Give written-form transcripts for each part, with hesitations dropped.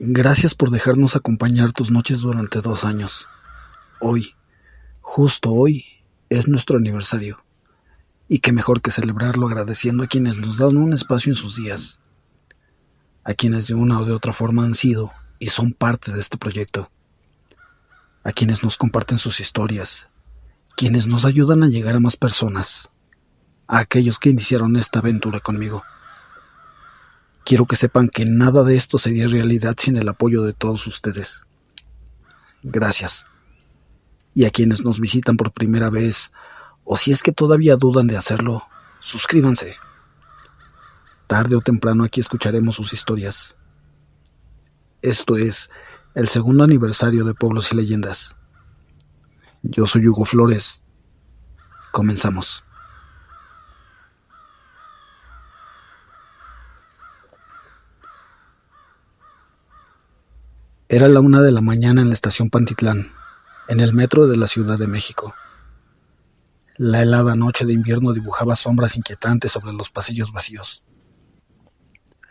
Gracias por dejarnos acompañar tus noches durante 2 años. Hoy, justo hoy, es nuestro aniversario. Y qué mejor que celebrarlo agradeciendo a quienes nos dan un espacio en sus días. A quienes de una o de otra forma han sido y son parte de este proyecto. A quienes nos comparten sus historias. Quienes nos ayudan a llegar a más personas. A aquellos que iniciaron esta aventura conmigo. Quiero que sepan que nada de esto sería realidad sin el apoyo de todos ustedes. Gracias. Y a quienes nos visitan por primera vez, o si es que todavía dudan de hacerlo, suscríbanse. Tarde o temprano aquí escucharemos sus historias. Esto es el 2º aniversario de Pueblos y Leyendas. Yo soy Hugo Flores. Comenzamos. Era la 1 de la mañana en la estación Pantitlán, en el metro de la Ciudad de México. La helada noche de invierno dibujaba sombras inquietantes sobre los pasillos vacíos.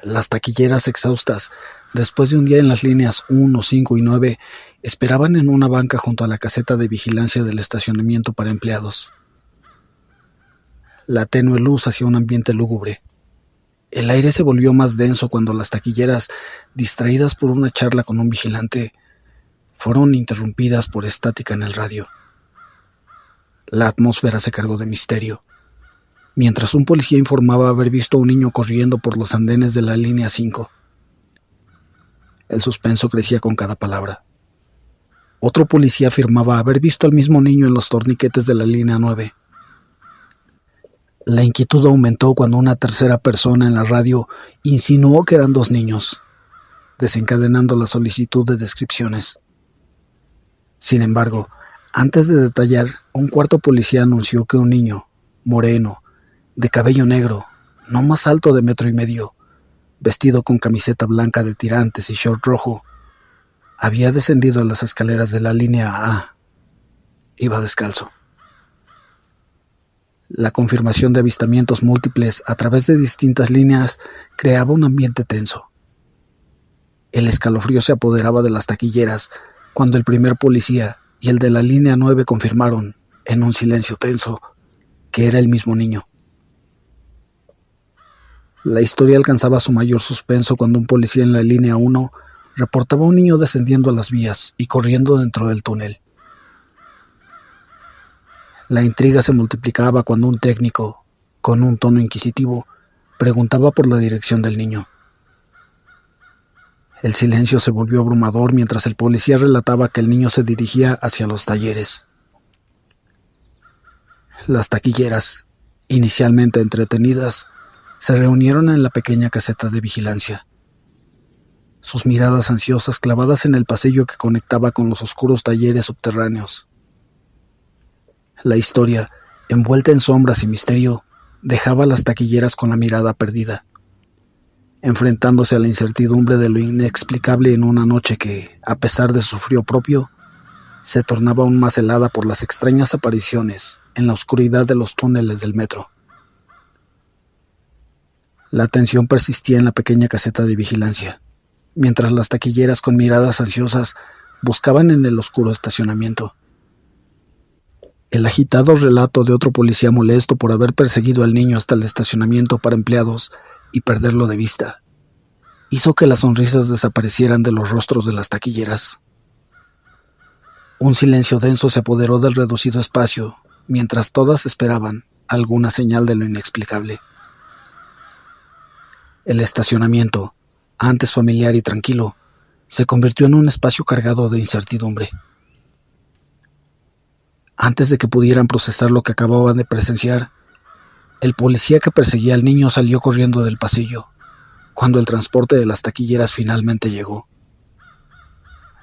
Las taquilleras exhaustas, después de un día en las líneas 1, 5 y 9, esperaban en una banca junto a la caseta de vigilancia del estacionamiento para empleados. La tenue luz hacía un ambiente lúgubre. El aire se volvió más denso cuando las taquilleras, distraídas por una charla con un vigilante, fueron interrumpidas por estática en el radio. La atmósfera se cargó de misterio, mientras un policía informaba haber visto a un niño corriendo por los andenes de la línea 5. El suspenso crecía con cada palabra. Otro policía afirmaba haber visto al mismo niño en los torniquetes de la línea 9. La inquietud aumentó cuando una tercera persona en la radio insinuó que eran 2 niños, desencadenando la solicitud de descripciones. Sin embargo, antes de detallar, un cuarto policía anunció que un niño, moreno, de cabello negro, no más alto de 1,5 metros, vestido con camiseta blanca de tirantes y short rojo, había descendido las escaleras de la línea A. Iba descalzo. La confirmación de avistamientos múltiples a través de distintas líneas creaba un ambiente tenso. El escalofrío se apoderaba de las taquilleras cuando el primer policía y el de la línea 9 confirmaron, en un silencio tenso, que era el mismo niño. La historia alcanzaba su mayor suspenso cuando un policía en la línea 1 reportaba a un niño descendiendo a las vías y corriendo dentro del túnel. La intriga se multiplicaba cuando un técnico, con un tono inquisitivo, preguntaba por la dirección del niño. El silencio se volvió abrumador mientras el policía relataba que el niño se dirigía hacia los talleres. Las taquilleras, inicialmente entretenidas, se reunieron en la pequeña caseta de vigilancia. Sus miradas ansiosas clavadas en el pasillo que conectaba con los oscuros talleres subterráneos. La historia, envuelta en sombras y misterio, dejaba a las taquilleras con la mirada perdida, enfrentándose a la incertidumbre de lo inexplicable en una noche que, a pesar de su frío propio, se tornaba aún más helada por las extrañas apariciones en la oscuridad de los túneles del metro. La tensión persistía en la pequeña caseta de vigilancia, mientras las taquilleras con miradas ansiosas buscaban en el oscuro estacionamiento. El agitado relato de otro policía molesto por haber perseguido al niño hasta el estacionamiento para empleados y perderlo de vista hizo que las sonrisas desaparecieran de los rostros de las taquilleras. Un silencio denso se apoderó del reducido espacio mientras todas esperaban alguna señal de lo inexplicable. El estacionamiento, antes familiar y tranquilo, se convirtió en un espacio cargado de incertidumbre. Antes de que pudieran procesar lo que acababan de presenciar, el policía que perseguía al niño salió corriendo del pasillo, cuando el transporte de las taquilleras finalmente llegó.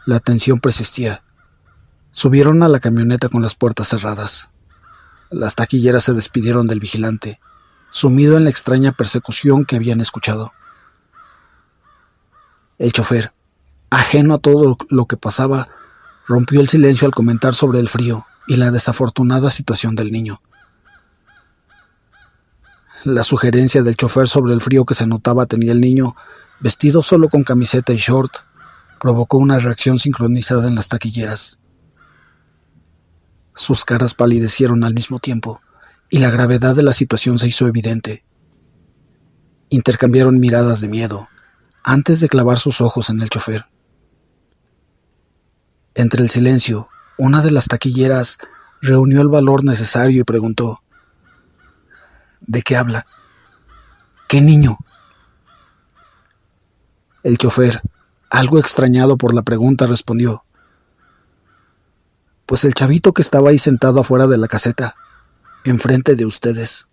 La tensión persistía. Subieron a la camioneta con las puertas cerradas. Las taquilleras se despidieron del vigilante, sumido en la extraña persecución que habían escuchado. El chofer, ajeno a todo lo que pasaba, rompió el silencio al comentar sobre el frío y la desafortunada situación del niño. La sugerencia del chofer sobre el frío que se notaba tenía el niño, vestido solo con camiseta y short, provocó una reacción sincronizada en las taquilleras. Sus caras palidecieron al mismo tiempo, y la gravedad de la situación se hizo evidente. Intercambiaron miradas de miedo, antes de clavar sus ojos en el chofer. Entre el silencio, una de las taquilleras reunió el valor necesario y preguntó: ¿de qué habla? ¿Qué niño? El chofer, algo extrañado por la pregunta, respondió: pues el chavito que estaba ahí sentado afuera de la caseta, enfrente de ustedes.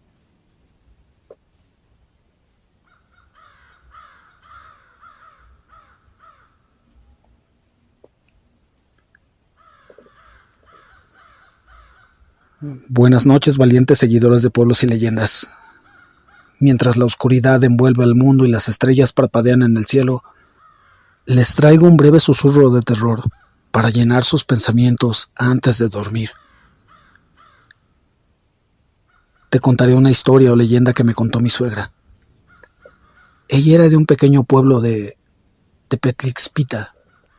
Buenas noches, valientes seguidores de pueblos y leyendas. Mientras la oscuridad envuelve al mundo y las estrellas parpadean en el cielo, les traigo un breve susurro de terror para llenar sus pensamientos antes de dormir. Te contaré una historia o leyenda que me contó mi suegra. Ella era de un pequeño pueblo de Tepetlixpita,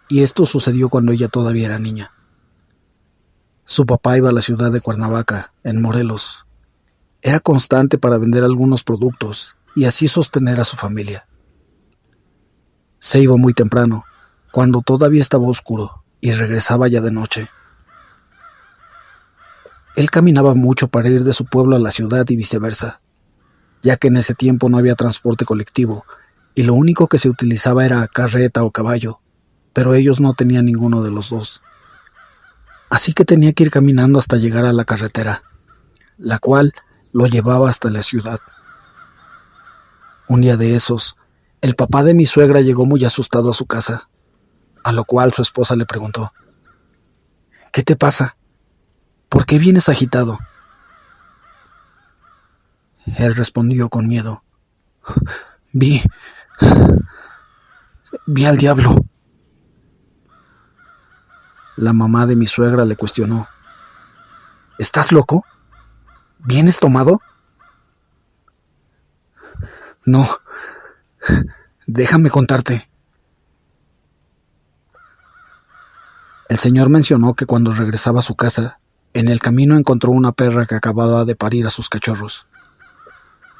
y esto sucedió cuando ella todavía era niña. Su papá iba a la ciudad de Cuernavaca, en Morelos. Era constante para vender algunos productos y así sostener a su familia. Se iba muy temprano, cuando todavía estaba oscuro, y regresaba ya de noche. Él caminaba mucho para ir de su pueblo a la ciudad y viceversa, ya que en ese tiempo no había transporte colectivo y lo único que se utilizaba era carreta o caballo, pero ellos no tenían ninguno de los dos. Así que tenía que ir caminando hasta llegar a la carretera, la cual lo llevaba hasta la ciudad. Un día de esos, el papá de mi suegra llegó muy asustado a su casa, a lo cual su esposa le preguntó: ¿qué te pasa? ¿Por qué vienes agitado? Él respondió con miedo: Vi al diablo. La mamá de mi suegra le cuestionó: ¿estás loco? ¿Vienes tomado? No, déjame contarte. El señor mencionó que cuando regresaba a su casa, en el camino encontró una perra que acababa de parir a sus cachorros.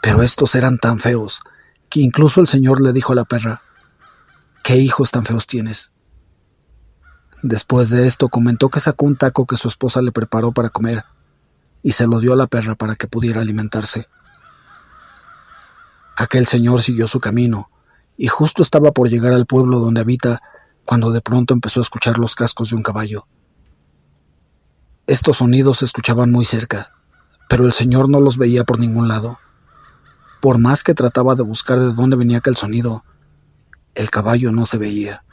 Pero estos eran tan feos que incluso el señor le dijo a la perra: ¿qué hijos tan feos tienes? Después de esto comentó que sacó un taco que su esposa le preparó para comer y se lo dio a la perra para que pudiera alimentarse. Aquel señor siguió su camino y justo estaba por llegar al pueblo donde habita cuando de pronto empezó a escuchar los cascos de un caballo. Estos sonidos se escuchaban muy cerca, pero el señor no los veía por ningún lado. Por más que trataba de buscar de dónde venía aquel sonido, el caballo no se veía.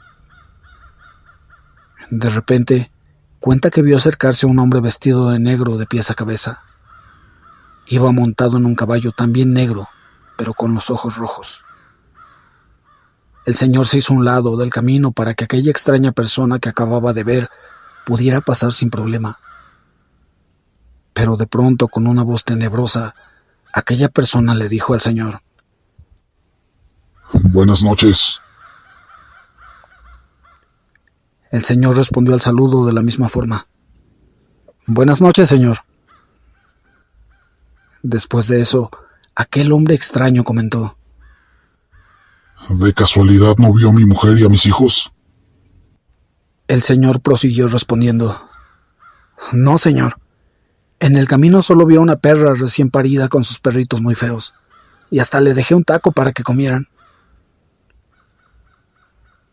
De repente, cuenta que vio acercarse a un hombre vestido de negro de pies a cabeza. Iba montado en un caballo también negro, pero con los ojos rojos. El señor se hizo a un lado del camino para que aquella extraña persona que acababa de ver pudiera pasar sin problema. Pero de pronto, con una voz tenebrosa, aquella persona le dijo al señor: Buenas noches. El señor respondió al saludo de la misma forma: Buenas noches, señor. Después de eso, aquel hombre extraño comentó: ¿De casualidad no vio a mi mujer y a mis hijos? El señor prosiguió respondiendo: No, señor. En el camino solo vio a una perra recién parida con sus perritos muy feos, y hasta le dejé un taco para que comieran.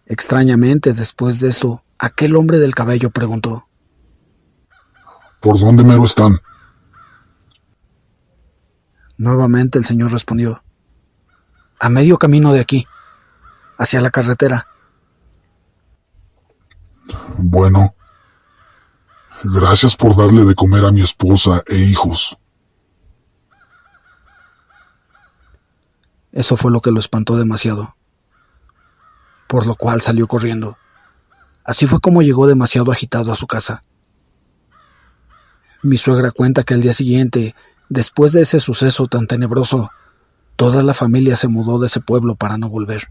Extrañamente, después de eso, aquel hombre del cabello preguntó: ¿Por dónde mero están? Nuevamente el señor respondió: A medio camino de aquí, hacia la carretera. Bueno, gracias por darle de comer a mi esposa e hijos. Eso fue lo que lo espantó demasiado, por lo cual salió corriendo. Así fue como llegó demasiado agitado a su casa. Mi suegra cuenta que al día siguiente, después de ese suceso tan tenebroso, toda la familia se mudó de ese pueblo para no volver.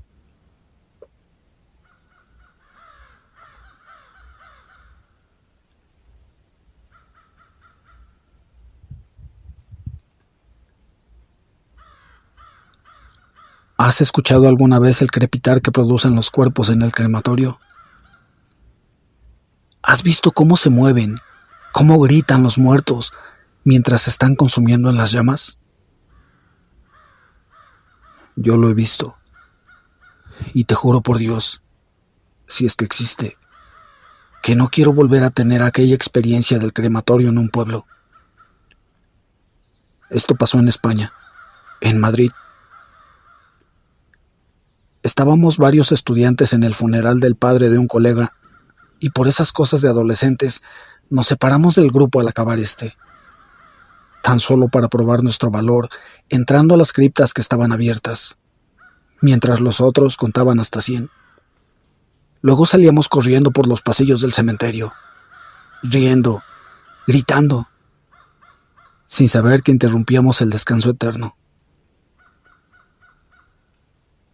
¿Has escuchado alguna vez el crepitar que producen los cuerpos en el crematorio? ¿Has visto cómo se mueven, cómo gritan los muertos mientras se están consumiendo en las llamas? Yo lo he visto. Y te juro por Dios, si es que existe, que no quiero volver a tener aquella experiencia del crematorio en un pueblo. Esto pasó en España, en Madrid. Estábamos varios estudiantes en el funeral del padre de un colega y por esas cosas de adolescentes nos separamos del grupo al acabar tan solo para probar nuestro valor, entrando a las criptas que estaban abiertas, mientras los otros contaban hasta 100. Luego salíamos corriendo por los pasillos del cementerio, riendo, gritando, sin saber que interrumpíamos el descanso eterno.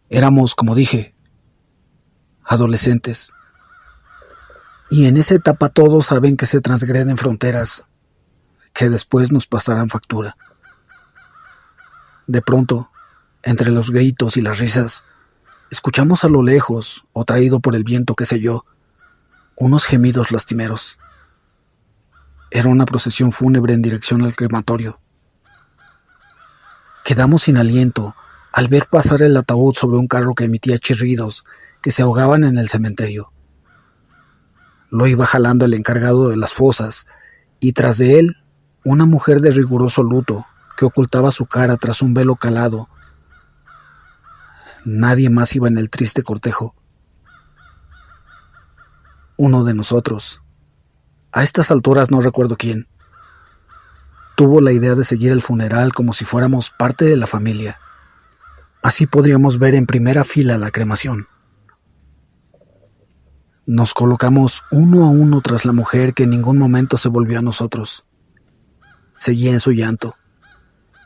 Éramos, como dije, adolescentes. Y en esa etapa todos saben que se transgreden fronteras, que después nos pasarán factura. De pronto, entre los gritos y las risas, escuchamos a lo lejos, o traído por el viento, qué sé yo, unos gemidos lastimeros. Era una procesión fúnebre en dirección al crematorio. Quedamos sin aliento al ver pasar el ataúd sobre un carro que emitía chirridos que se ahogaban en el cementerio. Lo iba jalando el encargado de las fosas, y tras de él, una mujer de riguroso luto que ocultaba su cara tras un velo calado. Nadie más iba en el triste cortejo. Uno de nosotros, a estas alturas no recuerdo quién, tuvo la idea de seguir el funeral como si fuéramos parte de la familia. Así podríamos ver en primera fila la cremación. Nos colocamos uno a uno tras la mujer que en ningún momento se volvió a nosotros. Seguía en su llanto,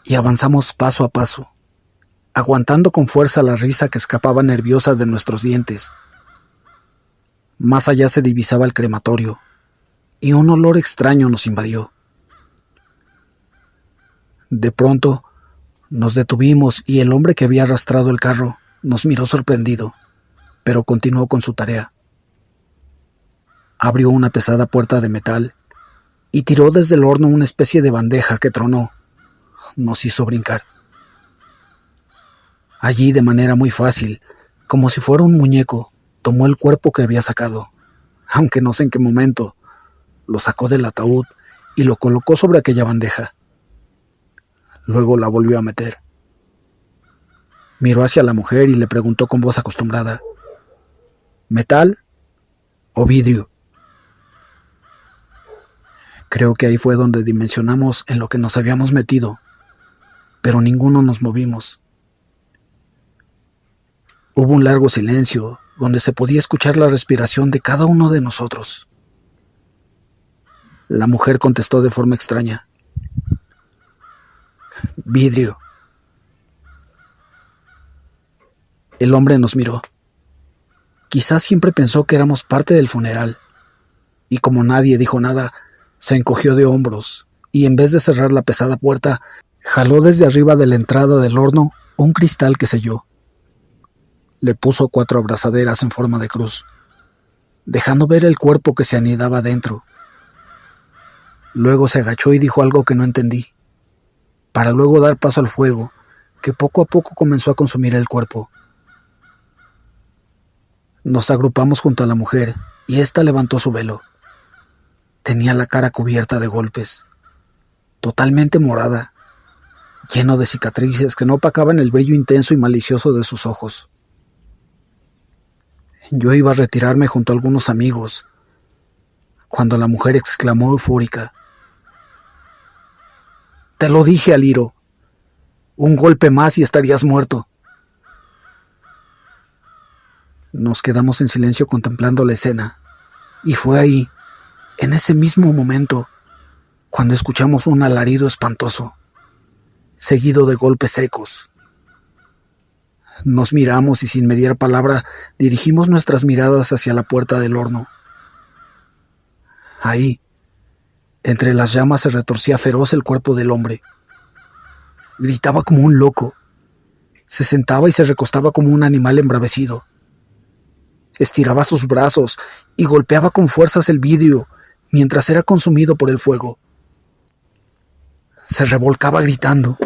y avanzamos paso a paso, aguantando con fuerza la risa que escapaba nerviosa de nuestros dientes. Más allá se divisaba el crematorio, y un olor extraño nos invadió. De pronto, nos detuvimos y el hombre que había arrastrado el carro nos miró sorprendido, pero continuó con su tarea. Abrió una pesada puerta de metal y tiró desde el horno una especie de bandeja que tronó. Nos hizo brincar. Allí, de manera muy fácil, como si fuera un muñeco, tomó el cuerpo que había sacado, aunque no sé en qué momento, lo sacó del ataúd y lo colocó sobre aquella bandeja. Luego la volvió a meter. Miró hacia la mujer y le preguntó con voz acostumbrada: ¿metal o vidrio? Creo que ahí fue donde dimensionamos en lo que nos habíamos metido, pero ninguno nos movimos. Hubo un largo silencio donde se podía escuchar la respiración de cada uno de nosotros. La mujer contestó de forma extraña: vidrio. El hombre nos miró. Quizás siempre pensó que éramos parte del funeral, y como nadie dijo nada, se encogió de hombros, y en vez de cerrar la pesada puerta, jaló desde arriba de la entrada del horno un cristal que selló. Le puso 4 abrazaderas en forma de cruz, dejando ver el cuerpo que se anidaba dentro. Luego se agachó y dijo algo que no entendí, para luego dar paso al fuego, que poco a poco comenzó a consumir el cuerpo. Nos agrupamos junto a la mujer, y ésta levantó su velo. Tenía la cara cubierta de golpes, totalmente morada, lleno de cicatrices que no opacaban el brillo intenso y malicioso de sus ojos. Yo iba a retirarme junto a algunos amigos, cuando la mujer exclamó eufórica: «Te lo dije, Aliro, un golpe más y estarías muerto». Nos quedamos en silencio contemplando la escena, y fue ahí, en ese mismo momento, cuando escuchamos un alarido espantoso, seguido de golpes secos. Nos miramos y sin mediar palabra dirigimos nuestras miradas hacia la puerta del horno. Ahí, entre las llamas se retorcía feroz el cuerpo del hombre. Gritaba como un loco. Se sentaba y se recostaba como un animal embravecido. Estiraba sus brazos y golpeaba con fuerzas el vidrio mientras era consumido por el fuego. Se revolcaba gritando.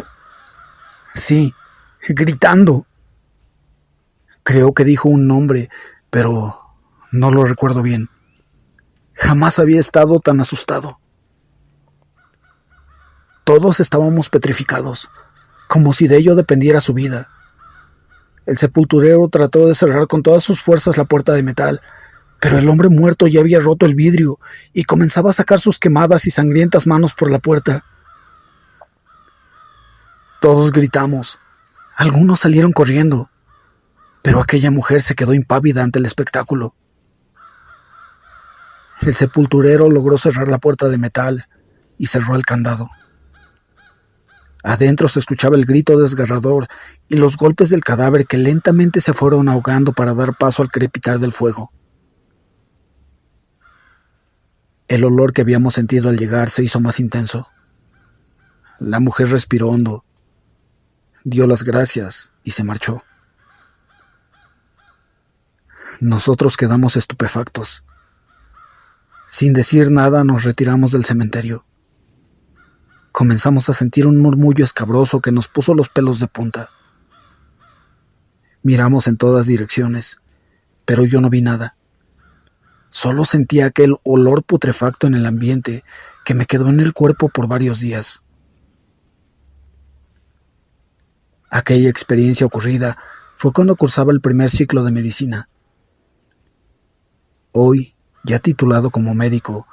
Sí, gritando. Creo que dijo un nombre, pero no lo recuerdo bien. Jamás había estado tan asustado. Todos estábamos petrificados, como si de ello dependiera su vida. El sepulturero trató de cerrar con todas sus fuerzas la puerta de metal, pero el hombre muerto ya había roto el vidrio y comenzaba a sacar sus quemadas y sangrientas manos por la puerta. Todos gritamos. Algunos salieron corriendo, pero aquella mujer se quedó impávida ante el espectáculo. El sepulturero logró cerrar la puerta de metal y cerró el candado. Adentro se escuchaba el grito desgarrador y los golpes del cadáver que lentamente se fueron ahogando para dar paso al crepitar del fuego. El olor que habíamos sentido al llegar se hizo más intenso. La mujer respiró hondo, dio las gracias y se marchó. Nosotros quedamos estupefactos. Sin decir nada nos retiramos del cementerio. Comenzamos a sentir un murmullo escabroso que nos puso los pelos de punta. Miramos en todas direcciones, pero yo no vi nada. Solo sentía aquel olor putrefacto en el ambiente que me quedó en el cuerpo por varios días. Aquella experiencia ocurrida fue cuando cursaba el primer ciclo de medicina. Hoy, ya titulado como médico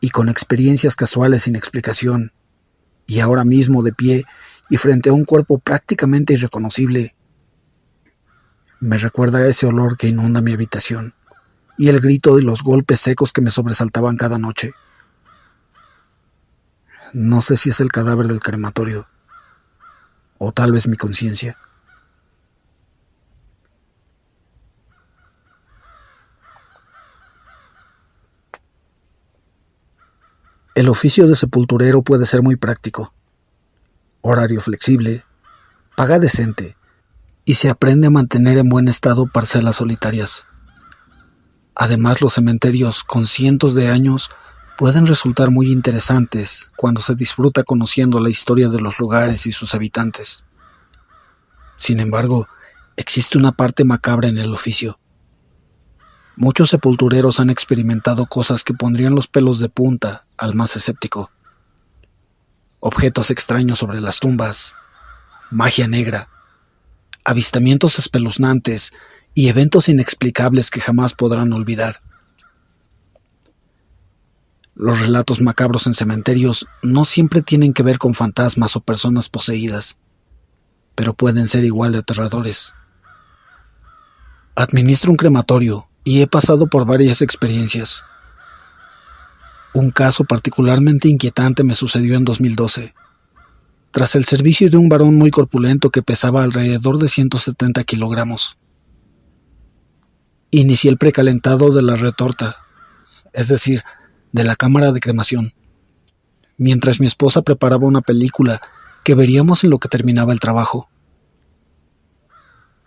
y con experiencias casuales sin explicación, y ahora mismo de pie y frente a un cuerpo prácticamente irreconocible, me recuerda a ese olor que inunda mi habitación y el grito y los golpes secos que me sobresaltaban cada noche. No sé si es el cadáver del crematorio o tal vez mi conciencia. El oficio de sepulturero puede ser muy práctico. Horario flexible, paga decente y se aprende a mantener en buen estado parcelas solitarias. Además, los cementerios con cientos de años pueden resultar muy interesantes cuando se disfruta conociendo la historia de los lugares y sus habitantes. Sin embargo, existe una parte macabra en el oficio. Muchos sepultureros han experimentado cosas que pondrían los pelos de punta al más escéptico. Objetos extraños sobre las tumbas, magia negra, avistamientos espeluznantes y eventos inexplicables que jamás podrán olvidar. Los relatos macabros en cementerios no siempre tienen que ver con fantasmas o personas poseídas, pero pueden ser igual de aterradores. Administro un crematorio y he pasado por varias experiencias. Un caso particularmente inquietante me sucedió en 2012. Tras el servicio de un varón muy corpulento que pesaba alrededor de 170 kilogramos. Inicié el precalentado de la retorta, es decir, de la cámara de cremación, mientras mi esposa preparaba una película que veríamos en lo que terminaba el trabajo.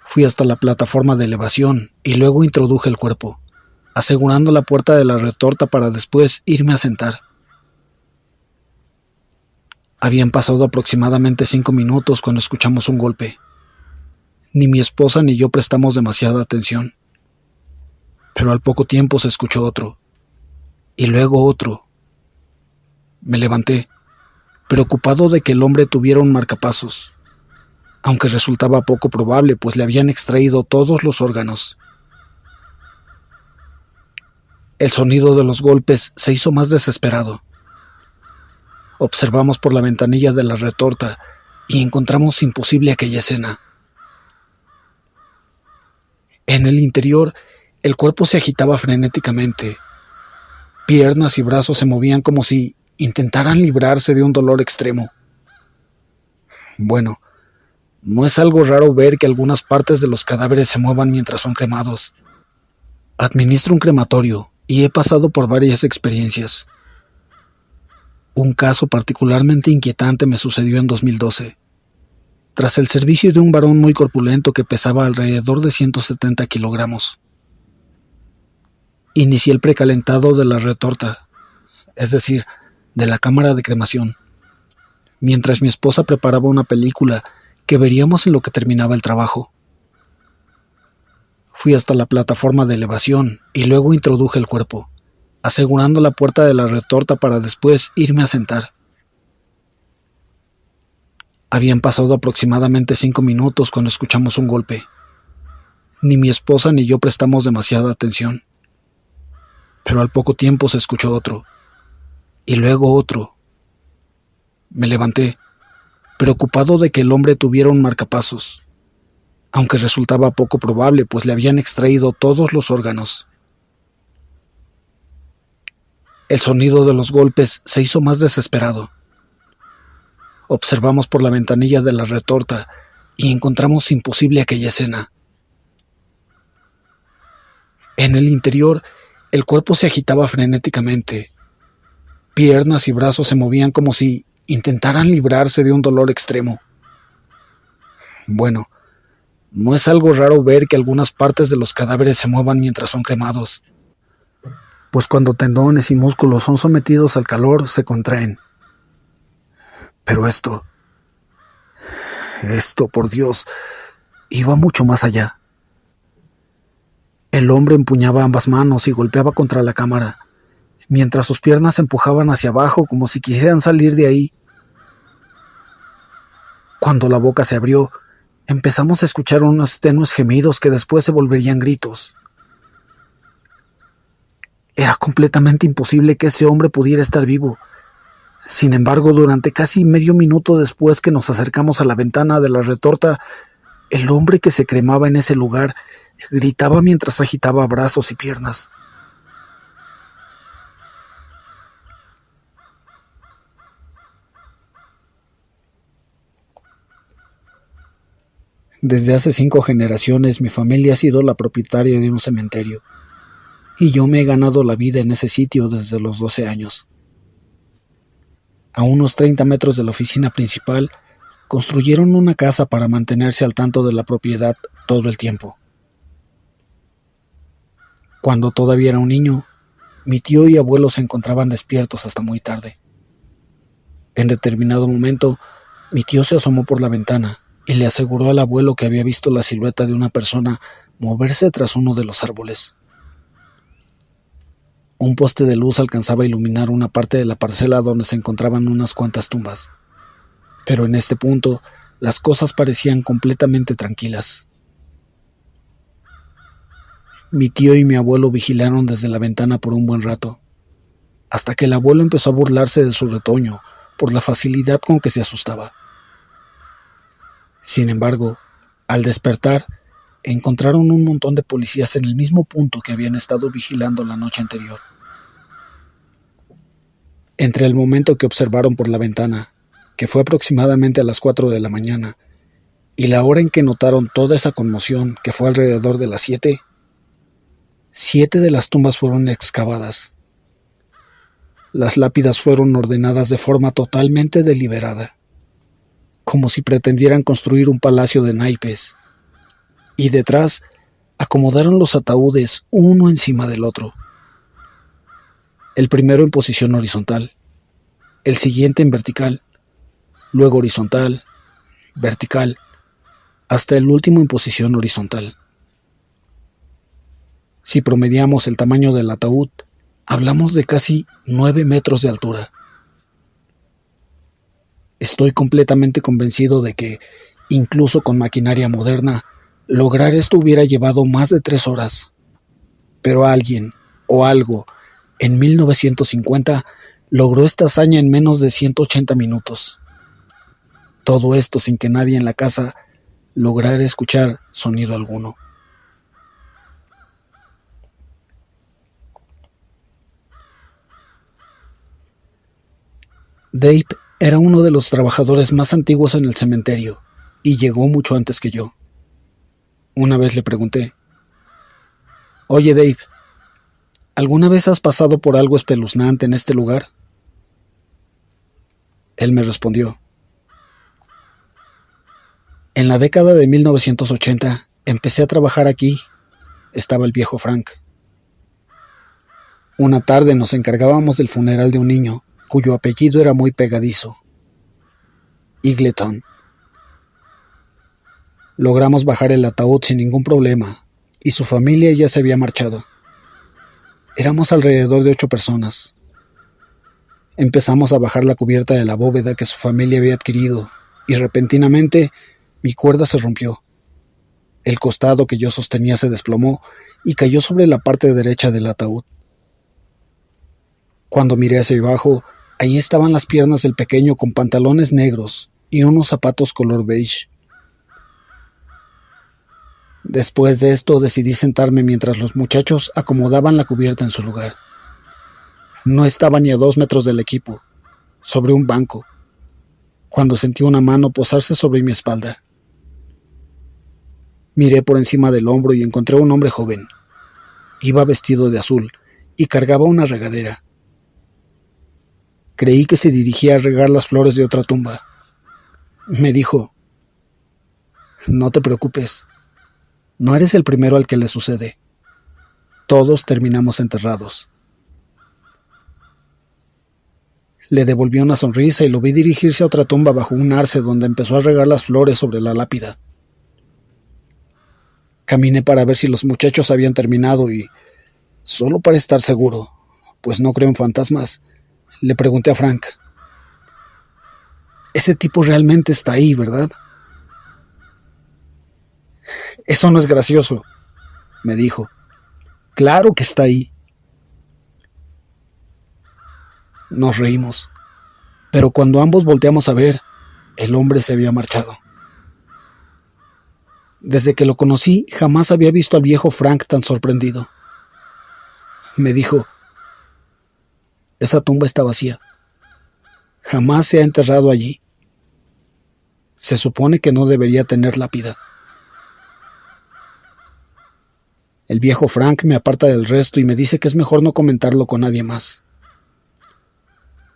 Fui hasta la plataforma de elevación y luego introduje el cuerpo, asegurando la puerta de la retorta para después irme a sentar. Habían pasado aproximadamente 5 minutos cuando escuchamos un golpe. Ni mi esposa ni yo prestamos demasiada atención. Pero al poco tiempo se escuchó otro, y luego otro. Me levanté, preocupado de que el hombre tuviera un marcapasos, aunque resultaba poco probable, pues le habían extraído todos los órganos. El sonido de los golpes se hizo más desesperado. Observamos por la ventanilla de la retorta y encontramos imposible aquella escena. En el interior, el cuerpo se agitaba frenéticamente. Piernas y brazos se movían como si intentaran librarse de un dolor extremo. Bueno, no es algo raro ver que algunas partes de los cadáveres se muevan mientras son cremados. Administro un crematorio y he pasado por varias experiencias. Un caso particularmente inquietante me sucedió en 2012. Tras el servicio de un varón muy corpulento que pesaba alrededor de 170 kilogramos. Inicié el precalentado de la retorta, es decir, de la cámara de cremación, mientras mi esposa preparaba una película que veríamos en lo que terminaba el trabajo. Fui hasta la plataforma de elevación y luego introduje el cuerpo, asegurando la puerta de la retorta para después irme a sentar. Habían pasado aproximadamente 5 minutos cuando escuchamos un golpe. Ni mi esposa ni yo prestamos demasiada atención. Pero al poco tiempo se escuchó otro, y luego otro. Me levanté, preocupado de que el hombre tuviera un marcapasos, aunque resultaba poco probable, pues le habían extraído todos los órganos. El sonido de los golpes se hizo más desesperado. Observamos por la ventanilla de la retorta y encontramos imposible aquella escena. En el interior, el cuerpo se agitaba frenéticamente. Piernas y brazos se movían como si intentaran librarse de un dolor extremo. Bueno, no es algo raro ver que algunas partes de los cadáveres se muevan mientras son cremados, pues cuando tendones y músculos son sometidos al calor se contraen. Pero esto, por Dios, iba mucho más allá. El hombre empuñaba ambas manos y golpeaba contra la cámara, mientras sus piernas se empujaban hacia abajo como si quisieran salir de ahí. Cuando la boca se abrió, empezamos a escuchar unos tenues gemidos que después se volverían gritos. Era completamente imposible que ese hombre pudiera estar vivo. Sin embargo, durante casi medio minuto después que nos acercamos a la ventana de la retorta, el hombre que se cremaba en ese lugar gritaba mientras agitaba brazos y piernas. Desde hace 5 generaciones mi familia ha sido la propietaria de un cementerio, y yo me he ganado la vida en ese sitio desde los 12 años. A unos 30 metros de la oficina principal, construyeron una casa para mantenerse al tanto de la propiedad todo el tiempo. Cuando todavía era un niño, mi tío y abuelo se encontraban despiertos hasta muy tarde. En determinado momento, mi tío se asomó por la ventana y le aseguró al abuelo que había visto la silueta de una persona moverse tras uno de los árboles. Un poste de luz alcanzaba a iluminar una parte de la parcela donde se encontraban unas cuantas tumbas. Pero en este punto, las cosas parecían completamente tranquilas. Mi tío y mi abuelo vigilaron desde la ventana por un buen rato, hasta que el abuelo empezó a burlarse de su retoño por la facilidad con que se asustaba. Sin embargo, al despertar, encontraron un montón de policías en el mismo punto que habían estado vigilando la noche anterior. Entre el momento que observaron por la ventana, que fue aproximadamente a las 4 de la mañana, y la hora en que notaron toda esa conmoción, que fue alrededor de las 7, 7 de las tumbas fueron excavadas. Las lápidas fueron ordenadas de forma totalmente deliberada, como si pretendieran construir un palacio de naipes, y detrás acomodaron los ataúdes uno encima del otro. El primero en posición horizontal, el siguiente en vertical, luego horizontal, vertical, hasta el último en posición horizontal. Si promediamos el tamaño del ataúd, hablamos de casi 9 metros de altura. Estoy completamente convencido de que, incluso con maquinaria moderna, lograr esto hubiera llevado más de 3 horas. Pero alguien, o algo, en 1950 logró esta hazaña en menos de 180 minutos. Todo esto sin que nadie en la casa lograra escuchar sonido alguno. Dave era uno de los trabajadores más antiguos en el cementerio y llegó mucho antes que yo. Una vez le pregunté: «Oye, Dave, ¿alguna vez has pasado por algo espeluznante en este lugar?». Él me respondió: «En la década de 1980 empecé a trabajar aquí. Estaba el viejo Frank. Una tarde nos encargábamos del funeral de un niño cuyo apellido era muy pegadizo: Eagleton. Logramos bajar el ataúd sin ningún problema y su familia ya se había marchado. Éramos alrededor de 8 personas. Empezamos a bajar la cubierta de la bóveda que su familia había adquirido y repentinamente mi cuerda se rompió. El costado que yo sostenía se desplomó y cayó sobre la parte derecha del ataúd. Cuando miré hacia abajo, ahí estaban las piernas del pequeño con pantalones negros y unos zapatos color beige. Después de esto decidí sentarme mientras los muchachos acomodaban la cubierta en su lugar. No estaba ni a 2 metros del equipo, sobre un banco, cuando sentí una mano posarse sobre mi espalda. Miré por encima del hombro y encontré a un hombre joven. Iba vestido de azul y cargaba una regadera. Creí que se dirigía a regar las flores de otra tumba. Me dijo: «No te preocupes, no eres el primero al que le sucede. Todos terminamos enterrados». Le devolví una sonrisa y lo vi dirigirse a otra tumba bajo un arce donde empezó a regar las flores sobre la lápida. Caminé para ver si los muchachos habían terminado y, solo para estar seguro, pues no creo en fantasmas, le pregunté a Frank: «Ese tipo realmente está ahí, ¿verdad?». «Eso no es gracioso», me dijo. «Claro que está ahí». Nos reímos, pero cuando ambos volteamos a ver, el hombre se había marchado. Desde que lo conocí, jamás había visto al viejo Frank tan sorprendido. Me dijo: «Esa tumba está vacía. Jamás se ha enterrado allí. Se supone que no debería tener lápida». El viejo Frank me aparta del resto y me dice que es mejor no comentarlo con nadie más.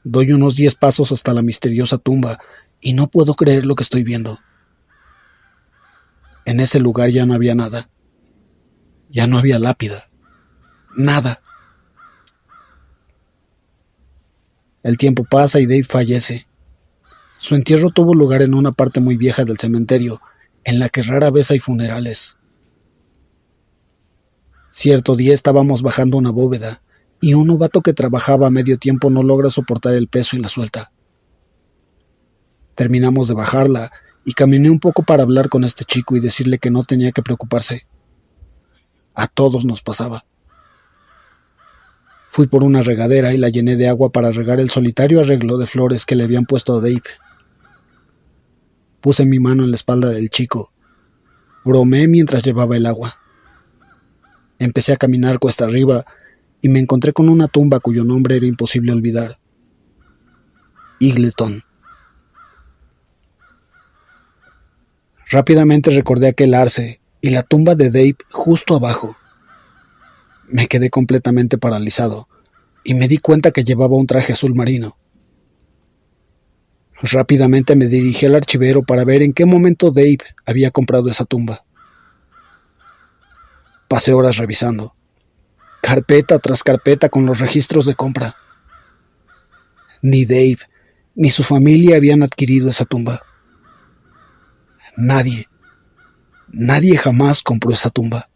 Doy unos 10 pasos hasta la misteriosa tumba y no puedo creer lo que estoy viendo. En ese lugar ya no había nada. Ya no había lápida. Nada. El tiempo pasa y Dave fallece. Su entierro tuvo lugar en una parte muy vieja del cementerio, en la que rara vez hay funerales. Cierto día estábamos bajando una bóveda y un novato que trabajaba a medio tiempo no logra soportar el peso y la suelta. Terminamos de bajarla y caminé un poco para hablar con este chico y decirle que no tenía que preocuparse. A todos nos pasaba. Fui por una regadera y la llené de agua para regar el solitario arreglo de flores que le habían puesto a Dave. Puse mi mano en la espalda del chico. Bromeé mientras llevaba el agua. Empecé a caminar cuesta arriba y me encontré con una tumba cuyo nombre era imposible olvidar: Eagleton. Rápidamente recordé aquel arce y la tumba de Dave justo abajo. Me quedé completamente paralizado y me di cuenta que llevaba un traje azul marino. Rápidamente me dirigí al archivero para ver en qué momento Dave había comprado esa tumba. Pasé horas revisando, carpeta tras carpeta con los registros de compra. Ni Dave ni su familia habían adquirido esa tumba. Nadie jamás compró esa tumba.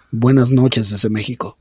Buenas noches desde México.